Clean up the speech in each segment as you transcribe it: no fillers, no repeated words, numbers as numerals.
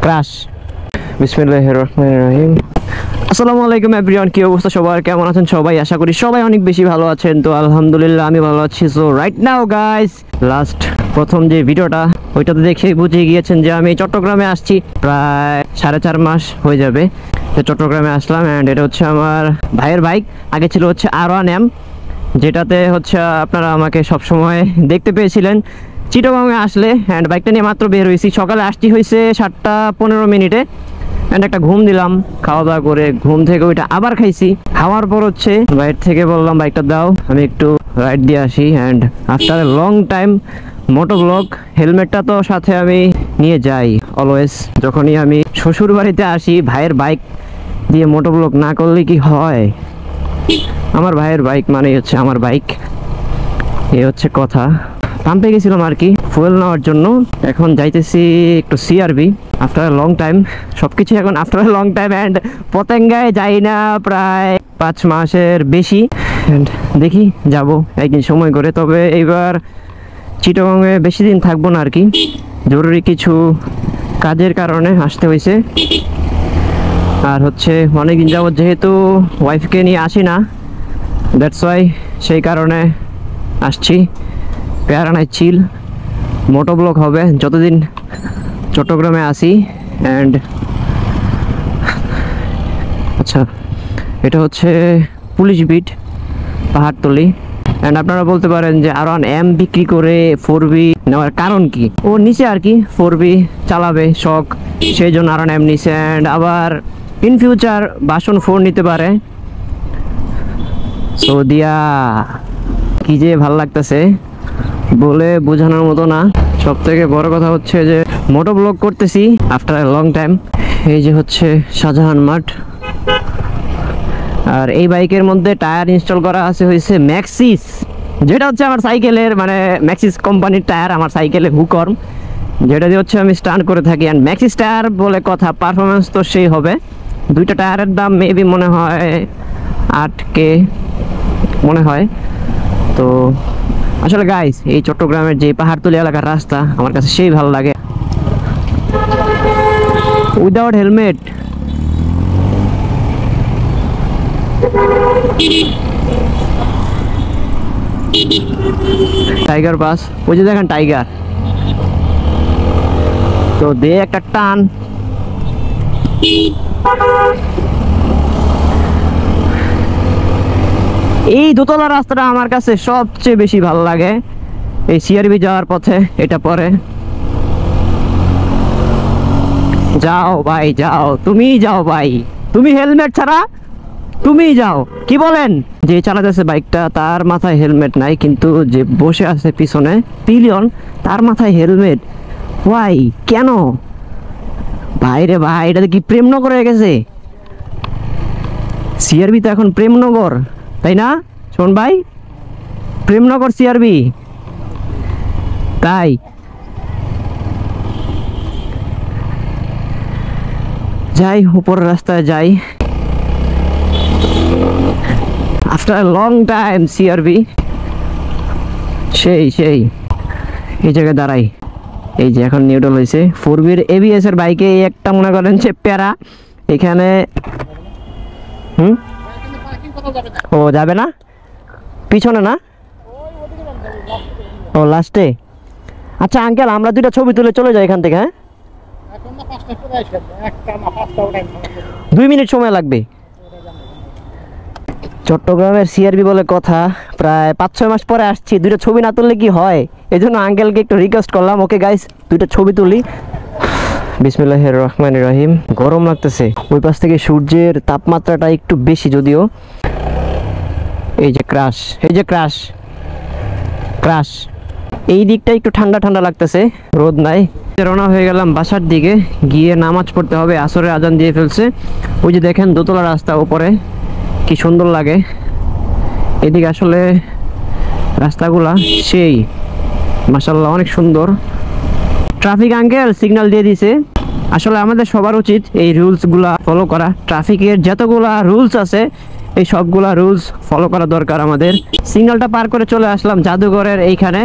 Crush. বিসমিল্লাহির রহমানির রহিম। আসসালামু আলাইকুম এভরিওয়ান, কি অবস্থা সবার, কেমন আছেন সবাই? আশা করি সবাই অনেক বেশি ভালো আছেন। তো আলহামদুলিল্লাহ আমি ভালো আছি। সো রাইট নাও গাইস, প্রথম যে ভিডিওটা ওইটাতে দেখে বুঝে গিয়েছেন যে আমি চট্টগ্রামে আসছি। প্রায় 4.5 মাস হয়ে যাবে তো চট্টগ্রামে আসলাম। অ্যান্ড এটা হচ্ছে আমার ভাইয়ের বাইক। আগে ছিল হচ্ছে R1M, যেটাতে হচ্ছে আপনারা আমাকে সবসময় দেখতে পেয়েছিলেন চিটাগংয়ে আসলে। অ্যান্ড বাইকটা নিয়ে মাত্র বের হয়েছি, সকালে আসছি হয়েছে 7:15 অ্যান্ড একটা ঘুম দিলাম, খাওয়া দাওয়া করে ঘুম থেকে ওইটা আবার খাইছি। খাওয়ার পর হচ্ছে বাইরে থেকে বললাম বাইকটা দাও, আমি একটু রাইড দিয়ে আসি। And after a long time moto vlog, হেলমেটটা তো সাথে আমি নিয়ে যাই অলওয়েজ। যখনই আমি শ্বশুর বাড়িতে আসি ভাইয়ের বাইক দিয়ে মোটো ব্লগ না করলে কি হয়? আমার ভাইয়ের বাইক মানে হচ্ছে আমার বাইক, এই হচ্ছে কথা। পাম্পে গেছিলাম আর কি ফুয়েল নেওয়ার জন্য। এখন যাইতেছি একটু সিআরবি আফটার লং টাইম। সবকিছু এখন আফটার লং টাইম। অ্যান্ড পতেঙ্গায় যাই না প্রায় 5 মাসের বেশি। অ্যান্ড দেখি যাব একদিন সময় করে। তবে এইবার চিটাগংয়ে বেশি দিন থাকবো না আর কি, জরুরি কিছু কাজের কারণে আসতে হয়েছে। আর হচ্ছে অনেকদিন যাবত যেহেতু ওয়াইফকে নিয়ে আসি না, দ্যাটস ওয়াই, সেই কারণে আসছি। প্যারা নাই, চিল মোটো ব্লগ হবে যতদিন চট্টগ্রামে আসি। অ্যান্ড আচ্ছা, এটা হচ্ছে পুলিশ বিট পাহাড়তলি। অ্যান্ড আপনারা বলতে পারেন যে R1M বিক্রি করে 4B নেওয়ার কারণ কি? ও নিচে আর কি 4B চালাবে শখ, সেই জন্য R1M নিচে। অ্যান্ড আবার ইন ফিউচার ভার্সন 4 নিতে পারে। সৌদিয়া কি যে ভাল লাগতেছে বলে বোঝানোর মতো না। সব থেকে বড় কথা হচ্ছে যে মোটো ব্লগ করতেছি আফটার এ লং টাইম। এই যে হচ্ছে শাহজাহান মাঠ। আর এই বাইকের মধ্যে টায়ার ইনস্টল করা আছে হয়েছে ম্যাক্সিস, যেটা হচ্ছে আমার সাইকেলের মানে ম্যাক্সিস কোম্পানির টায়ার আমার সাইকেলে হুকর্ম, যেটা দিয়ে হচ্ছে আমি স্টান্ট করে থাকি। অ্যান্ড ম্যাক্সিস টায়ার বলে কথা, পারফরমেন্স তো সেই হবে। দুইটা টায়ারের দাম মেবি মনে হয় 8K মনে হয়। তো আসলে গাইস, এই চট্টগ্রামের যে পাহাড়তলি এলাকার রাস্তা আমার কাছে সেই ভালো লাগে। উইদাউট হেলমেট টাইগার বাস, ওই যে দেখেন টাইগার, তো দে একটা টান। এই দোতলা রাস্তাটা আমার কাছে সবচেয়ে বেশি ভালো লাগে এই সিআরবি যাওয়ার পথে। এটা পরে যাও ভাই যাও, তুমি যাও ভাই, তুমি হেলমেট ছাড়া তুমি যাও। কি বলেন? যে চালাতেছে বাইকটা তার মাথায় হেলমেট নাই, কিন্তু যে বসে আছে পিছনে পিলিয়ন তার মাথায় হেলমেট। ওয়াই, কেন ভাই রে ভাই? এটা কি প্রেমনগর হয়ে গেছে? সিআরবি তো এখন প্রেমনগর, তাই না শোন ভাই? প্রেমনগর সিআরবি, তাই যাই উপরের রাস্তায় যাই আফটার লং টাইম সিআরবি। সেই এই জায়গায় দাঁড়াই। এই যে এখন নিউট্রাল হয়েছে 4B'র ABS এর বাইকে একটা মনে করেন যে প্যারা এখানে। ও যাবে না পিছনে না? ও লাস্টে। আচ্ছা আঙ্কেল, আমরা দুইটা ছবি তুলে চলে যাই এখান থেকে। হ্যাঁ, 2 মিনিট সময় লাগবে। চট্টগ্রামের সিআরবি বলে কথা, প্রায় 5-6 মাস পরে আসছি, দুইটা ছবি না তুললে কি হয়? এই জন্য আঙ্কেলকে একটু রিকোয়েস্ট করলাম, ওকে গাইস দুইটা ছবি তুলি। বিসমিল্লাহির রহমানির রহিম। গরম লাগতেছে, ওই পাশ থেকে সূর্যের তাপমাত্রাটা একটু বেশি যদিও। এই যে ক্রাশ, এই যে ক্রাশ ক্রাশ, এই দিকটা একটু ঠান্ডা ঠান্ডা লাগতেছে, রোদ নাই। রওনা হয়ে গেলাম বাসার দিকে, গিয়ে নামাজ পড়তে হবে, আসরের আজান দিয়ে ফেলছে। ওই যে দেখেন দোতলা রাস্তা উপরে, কি সুন্দর লাগে। এদিকে আসলে রাস্তাগুলা সেই মাশাআল্লাহ অনেক সুন্দর। ট্রাফিক আঙ্কেল সিগন্যাল দিয়ে দিছে। আসলে আমাদের সবার উচিত এই রুলসগুলা ফলো করা। ট্রাফিকের যতগুলা রুলস আছে এই সবগুলা রুলস ফলো করা দরকার আমাদের। সিগন্যালটা পার করে চলে আসলাম জাদুঘরের এইখানে।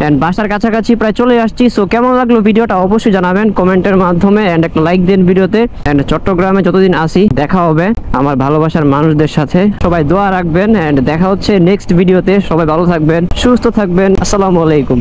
অ্যান্ড বাসার কাছাকাছি প্রায় চলে আসছি। সো কেমন লাগলো ভিডিওটা অবশ্যই জানাবেন কমেন্টের মাধ্যমে, অ্যান্ড একটা লাইক দিন ভিডিওতে। অ্যান্ড চট্টগ্রামে যতদিন আসি দেখা হবে আমার ভালোবাসার মানুষদের সাথে। সবাই দোয়া রাখবেন, অ্যান্ড দেখা হচ্ছে নেক্সট ভিডিওতে। সবাই ভালো থাকবেন, সুস্থ থাকবেন। আসসালামু আলাইকুম।